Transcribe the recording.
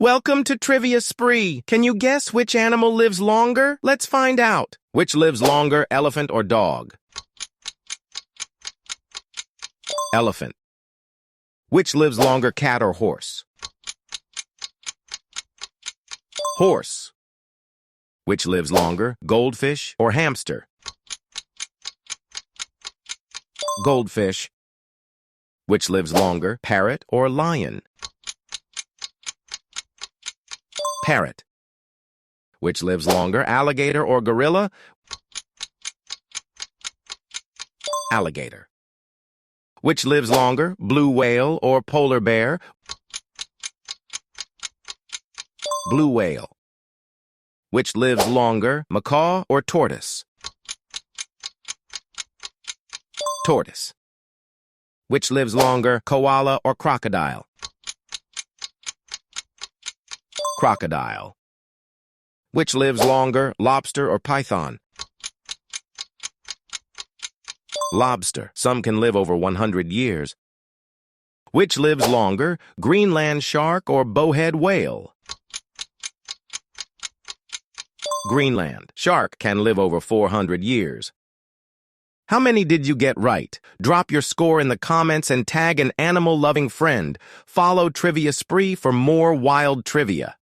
Welcome to TriviaSpree. Can you guess which animal lives longer? Let's find out. Which lives longer, elephant or dog? Elephant. Which lives longer, cat or horse? Horse. Which lives longer, goldfish or hamster? Goldfish. Which lives longer, parrot or lion? Parrot. Which lives longer, alligator or gorilla? Alligator. Which lives longer, blue whale or polar bear? Blue whale. Which lives longer, macaw or tortoise? Tortoise. Which lives longer, koala or crocodile? Crocodile. Which lives longer, lobster or python? Lobster. Some can live over 100 years. Which lives longer, Greenland shark or bowhead whale? Greenland. Shark can live over 400 years. How many did you get right? Drop your score in the comments and tag an animal-loving friend. Follow TriviaSpree for more wild trivia.